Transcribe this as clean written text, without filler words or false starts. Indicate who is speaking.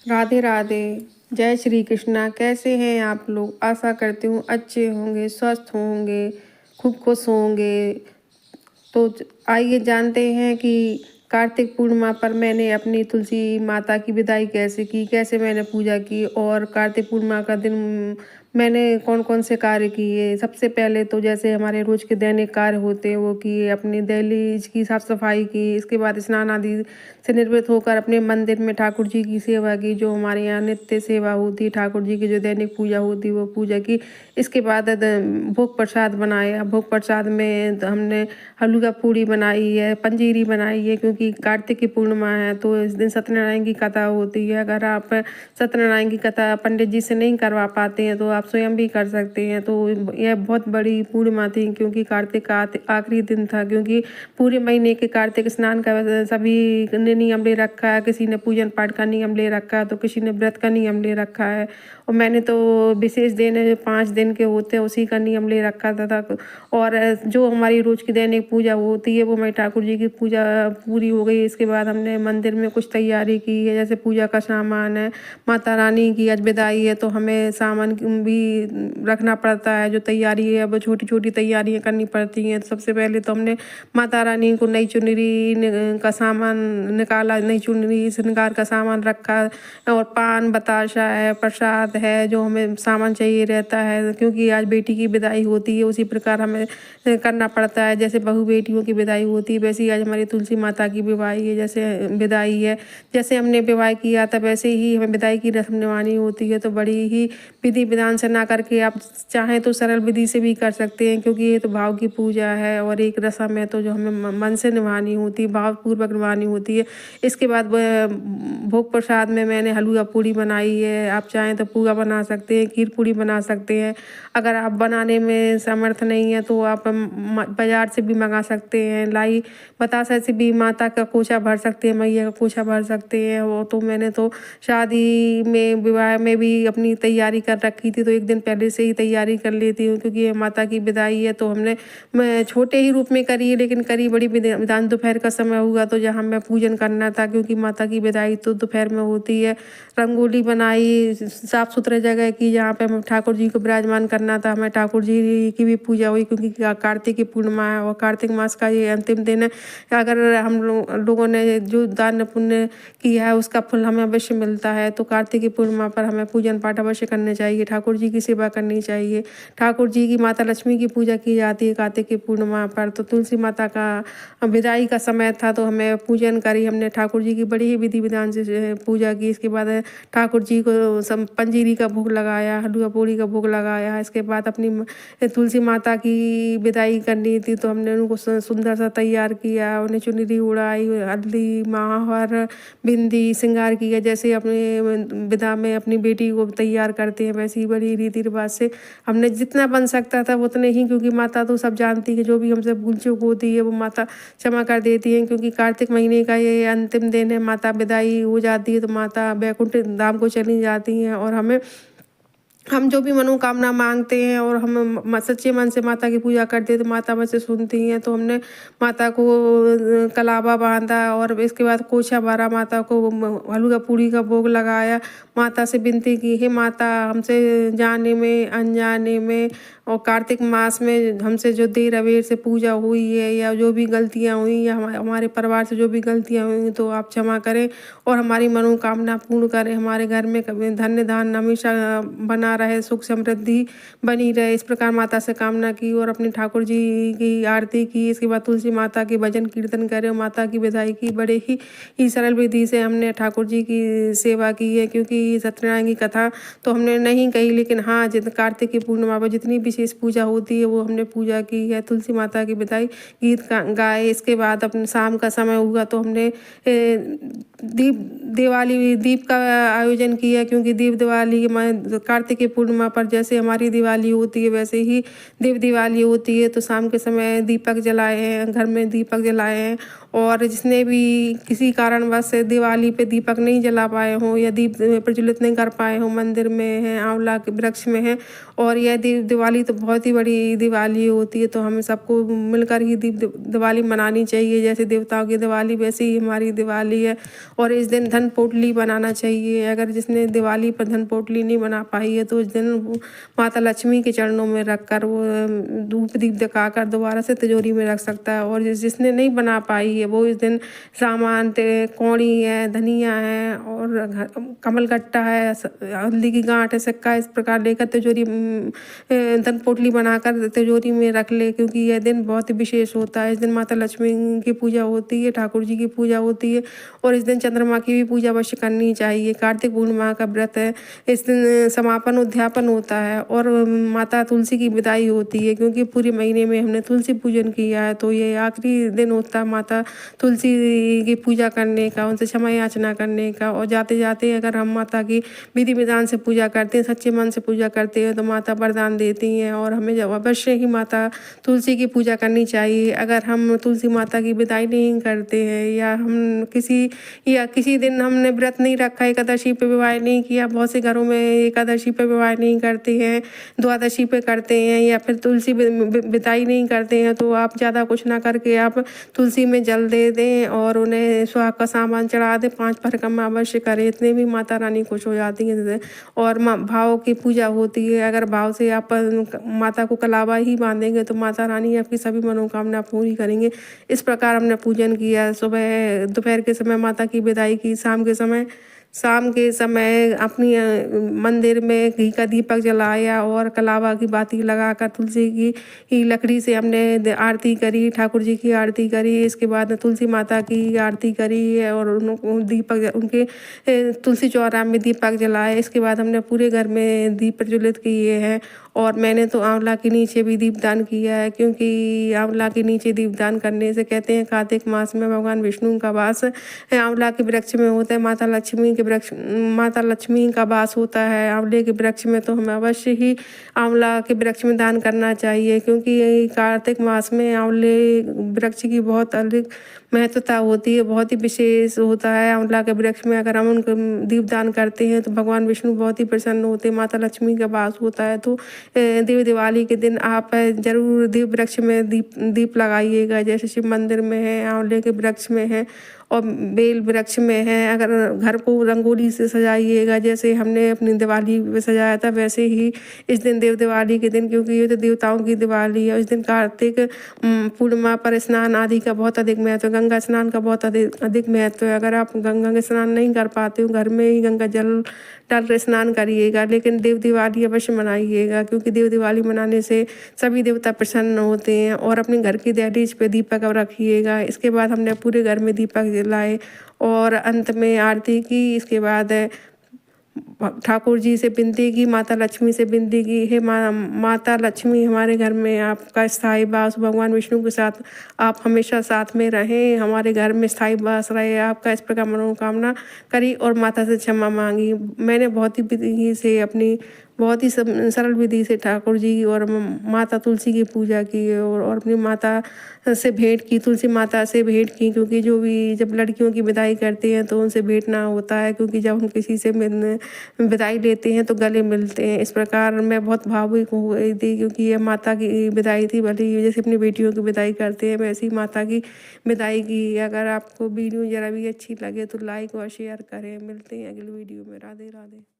Speaker 1: राधे राधे। जय श्री कृष्णा। कैसे हैं आप लोग? आशा करती हूँ अच्छे होंगे, स्वस्थ होंगे, खूब खुश होंगे। तो आइए जानते हैं कि कार्तिक पूर्णिमा पर मैंने अपनी तुलसी माता की विदाई कैसे की, कैसे मैंने पूजा की और कार्तिक पूर्णिमा का दिन मैंने कौन कौन से कार्य किए। सबसे पहले तो जैसे हमारे रोज के दैनिक कार्य होते हैं वो किए, अपनी दहलीज की साफ सफाई की। इसके बाद स्नान आदि से निवृत्त होकर अपने मंदिर में ठाकुर जी की सेवा की, जो हमारे यहाँ नित्य सेवा होती है। ठाकुर जी की जो दैनिक पूजा होती है वो पूजा की। इसके बाद भोग प्रसाद बनाया। भोग प्रसाद में हमने हलवा पूड़ी बनाई है, पंजीरी बनाई है, क्योंकि कार्तिक की पूर्णिमा है तो इस दिन सत्यनारायण की कथा होती है। अगर आप सत्यनारायण की कथा पंडित जी से नहीं करवा पाते हैं तो आप स्वयं भी कर सकते हैं। तो यह बहुत बड़ी पूर्णिमा थी, क्योंकि कार्तिक का आखिरी दिन था। क्योंकि पूरे महीने के कार्तिक स्नान का सभी ने नियम ले रखा है। किसी ने पूजन पाठ का नियम ले रखा है तो किसी ने व्रत का नियम ले रखा है। और मैंने तो विशेष दिन जो 5 दिन के होते हैं उसी का नियम ले रखा था। और जो हमारी रोज की दैनिक पूजा होती है वो मैं ठाकुर जी की पूजा पूरी हो गई। इसके बाद हमने मंदिर में कुछ तैयारी की है, जैसे पूजा का सामान है। माता रानी की आज विदाई है तो हमें सामान भी रखना पड़ता है। जो तैयारी है वो छोटी छोटी तैयारियां करनी पड़ती हैं। तो सबसे पहले तो हमने माता रानी को नई चुनरी का सामान निकाला, नई चुनरी श्रृंगार का सामान रखा, और पान बताशा है, प्रसाद है, जो हमें सामान चाहिए रहता है। क्योंकि आज बेटी की विदाई होती है उसी प्रकार हमें करना पड़ता है। जैसे बहू बेटियों की विदाई होती है वैसे ही आज हमारी तुलसी माता की विदाई है। जैसे विदाई है, जैसे हमने विवाह किया था वैसे ही हमें विदाई की रस्म निभानी होती है। तो बड़ी ही विधि विधान से ना करके आप चाहें तो सरल विधि से भी कर सकते हैं, क्योंकि ये तो भाव की पूजा है और एक रस्म है तो जो हमें मन से निभानी होती है, भाव पूर्वक निभानी होती है। इसके बाद भोग प्रसाद में मैंने हलवा पूड़ी बनाई है। आप चाहें तो पूआ बना सकते हैं, खीर पूड़ी बना सकते हैं। अगर आप बनाने में समर्थ नहीं है तो आप बाजार से भी मंगा सकते हैं। लाई बतासा से भी माता का कोसा भर सकते हैं, मैया का कोसा भर सकते हैं। वो तो मैंने तो शादी में विवाह में भी अपनी तैयारी कर रखी थी, तो एक दिन पहले से ही तैयारी कर लेती हूँ। क्योंकि ये माता की विदाई है तो हमने मैं छोटे ही रूप में करी है, लेकिन करी बड़ी विधान दोपहर का समय हुआ तो जहाँ मैं पूजन करना था, क्योंकि माता की विदाई तो दोपहर में होती है। रंगोली बनाई, साफ सुथरे जगह की जहाँ पे हमें ठाकुर जी को विराजमान करना था। हमें ठाकुर जी की भी पूजा हुई, क्योंकि कार्तिक की पूर्णिमा है और कार्तिक मास का ये अंतिम दिन है। अगर हम लोगों ने जो दान पुण्य किया है उसका फल हमें अवश्य मिलता है। तो कार्तिक की पूर्णिमा पर हमें पूजन पाठ अवश्य करने चाहिए, ठाकुर जी की सेवा करनी चाहिए। ठाकुर जी की माता लक्ष्मी की पूजा की जाती है कार्तिक की पूर्णिमा पर। तो तुलसी माता का विदाई का समय था तो हमें पूजन करी हमने, ठाकुर जी की बड़ी ही विधि विधान से पूजा की। इसके बाद ठाकुर जी को पंजीरी का भोग लगाया, हलवा पूड़ी का भोग लगाया। इसके बाद अपनी तुलसी माता की विदाई करनी थी तो हमने उनको सुंदर सा तैयार किया, उन्हें चुनरी उड़ाई, हल्दी महावर बिंदी श्रृंगार किया। जैसे अपने विदा में अपनी बेटी को तैयार करते हैं वैसे ही बड़ी रीति रिवाज से हमने जितना बन सकता था उतने ही, क्योंकि माता तो सब जानती है, जो भी हमसे भूल चूक होती है वो माता क्षमा कर देती है। क्योंकि कार्तिक महीने का ये अंतिम दिन है, माता विदाई हो जाती है तो माता बैकुंठ धाम को चली जाती हैं। और हम जो भी मनोकामना मांगते हैं और हम सच्चे मन से माता की पूजा करते हैं तो माता हमसे सुनती हैं। तो हमने माता को कलावा बांधा और इसके बाद कोछा भरा, माता को हलवा पूड़ी का भोग लगाया। माता से विनती की, हे माता हमसे जाने में अनजाने में और कार्तिक मास में हमसे जो देर अबेर से पूजा हुई है या जो भी गलतियाँ हुई या हमारे परिवार से जो भी गलतियाँ हुई तो आप क्षमा करें और हमारी मनोकामना पूर्ण करें। हमारे घर में कभी धन्य धान्य हमेशा बना रहे, सुख समृद्धि बनी रहे, इस प्रकार माता से कामना की और अपने ठाकुर जी की आरती की। इसके बाद तुलसी माता के भजन कीर्तन करे और माता की विदाई की। बड़े ही सरल विधि से हमने ठाकुर जी की सेवा की है। क्योंकि सत्यनारायण की कथा तो हमने नहीं कही, लेकिन हाँ कार्तिक की पूर्णिमा पर जितनी विशेष पूजा होती है वो हमने पूजा की है। तुलसी माता की विदाई गीत गाए। इसके बाद अपने शाम का समय हुआ तो हमने दीप का आयोजन किया, क्योंकि दीप दिवाली कार्तिक की पूर्णिमा पर जैसे हमारी दिवाली होती है वैसे ही दीप दिवाली होती है। तो शाम के समय दीपक जलाए हैं, घर में दीपक जलाए हैं और जिसने भी किसी कारणवश दिवाली पे दीपक नहीं जला पाए हों या दीप प्रज्वलित नहीं कर पाए हों, मंदिर में हैं, आंवला के वृक्ष में हैं, और यह दिवाली तो बहुत ही बड़ी दिवाली होती है, तो हमें सबको मिलकर ही दिवाली मनानी चाहिए। जैसे देवताओं की दिवाली वैसे ही हमारी दिवाली है। और इस दिन धन पोटली बनाना चाहिए। अगर जिसने दिवाली पर धन पोटली नहीं बना पाई है तो उस दिन माता लक्ष्मी के चरणों में रख कर वो धूप दीप दिखाकर दोबारा से तिजोरी में रख सकता है। और जिसने नहीं बना पाई है वो इस दिन सामान कौड़ी है, धनिया है और कमल गट्टा है, हल्दी की गांठ है, सिक्का, इस प्रकार लेकर तिजोरी धन पोटली बनाकर तिजोरी में रख ले, क्योंकि यह दिन बहुत ही विशेष होता है। इस दिन माता लक्ष्मी की पूजा होती है, ठाकुर जी की पूजा होती है, और इस दिन चंद्रमा की भी पूजा अवश्य करनी चाहिए। कार्तिक पूर्णिमा का व्रत है, इस दिन समापन उद्यापन होता है और माता तुलसी की विदाई होती है, क्योंकि पूरे महीने में हमने तुलसी पूजन किया है, तो ये आखिरी दिन होता है माता तुलसी की पूजा करने का, उनसे क्षमा याचना करने का। और जाते जाते अगर हम माता की विधि विधान से पूजा करते हैं, सच्चे मन से पूजा करते हैं, तो माता वरदान देती हैं और हमें जब अवश्य ही माता तुलसी की पूजा करनी चाहिए। अगर हम तुलसी माता की विदाई नहीं करते हैं या हम किसी दिन हमने व्रत नहीं रखा, एकादशी पे विवाह नहीं किया, बहुत से घरों में एकादशी पे विवाह नहीं करते हैं, द्वादशी पे करते हैं, या फिर तुलसी विदाई नहीं करते हैं, तो आप ज़्यादा कुछ ना करके आप तुलसी में जल दे दें और उन्हें सुहाग का सामान चढ़ा दें, 5 परिक्रमा अवश्य करें, इतने भी माता रानी खुश हो जाती हैं। और भाव की पूजा होती है, अगर भाव से आप माता को कलावा ही बांधेंगे तो माता रानी आपकी सभी मनोकामना पूरी करेंगे। इस प्रकार हमने पूजन किया। सुबह दोपहर के समय माता की विदाई की, शाम के समय अपनी मंदिर में घी का दीपक जलाया और कलावा की बाती लगाकर तुलसी की लकड़ी से हमने आरती करी, ठाकुर जी की आरती करी। इसके बाद तुलसी माता की आरती करी और उनके तुलसी चौरा में दीपक जलाए। इसके बाद हमने पूरे घर में दीप प्रज्वलित किए हैं और मैंने तो आंवला के नीचे भी दीपदान किया है, क्योंकि आंवला के नीचे दीपदान करने से कहते हैं कार्तिक मास में भगवान विष्णु का वास आंवला के वृक्ष में होता है, माता लक्ष्मी का वास होता है आंवले के वृक्ष में, तो हमें अवश्य ही आंवला के वृक्ष में दान करना चाहिए, क्योंकि कार्तिक मास में आंवले वृक्ष की बहुत अधिक महत्वता होती है, बहुत ही विशेष होता है। आंवला के वृक्ष में अगर हम उनको दीपदान करते हैं तो भगवान विष्णु बहुत ही प्रसन्न होते हैं, माता लक्ष्मी का वास होता है। तो दिवाली के दिन आप जरूर दीप वृक्ष में दीप लगाइएगा, जैसे शिव मंदिर में है, आंवले के वृक्ष में है और बेल वृक्ष में है। अगर घर को रंगोली से सजाइएगा, जैसे हमने अपनी दिवाली में सजाया था, वैसे ही इस दिन दिवाली के दिन, क्योंकि ये तो देवताओं की दिवाली है, इस दिन कार्तिक पूर्णिमा पर स्नान आदि का बहुत अधिक महत्व है, गंगा स्नान का बहुत अधिक महत्व है। अगर आप गंगा के स्नान नहीं कर पाते हो, घर में ही गंगा जल डाल कर स्नान करिएगा, लेकिन दिवाली अवश्य मनाइएगा, क्योंकि दिवाली मनाने से सभी देवता प्रसन्न होते हैं। और अपने घर की दहलीज पे दीपक रखिएगा। इसके बाद हमने पूरे घर में दीपक जलाए और अंत में आरती की। इसके बाद ठाकुर जी से विनती की, माता लक्ष्मी से विनती की, हे माता लक्ष्मी, हमारे घर में आपका स्थायी वास, भगवान विष्णु के साथ आप हमेशा साथ में रहें, हमारे घर में स्थायी वास रहे आपका, इस प्रकार मनोकामना करी और माता से क्षमा मांगी। मैंने बहुत ही सरल विधि से ठाकुर जी और माता तुलसी की पूजा की और अपनी माता से भेंट की, तुलसी माता से भेंट की, क्योंकि जब लड़कियों की विदाई करते हैं तो उनसे भेंटना होता है, क्योंकि जब हम किसी से विदाई लेते हैं तो गले मिलते हैं। इस प्रकार मैं बहुत भावुक हो गई थी, क्योंकि ये माता की विदाई थी, भले जैसे अपनी बेटियों की विदाई करते हैं वैसे ही माता की विदाई की। अगर आपको वीडियो जरा भी अच्छी लगे तो लाइक और शेयर करें। मिलते हैं अगली वीडियो में। राधे राधे।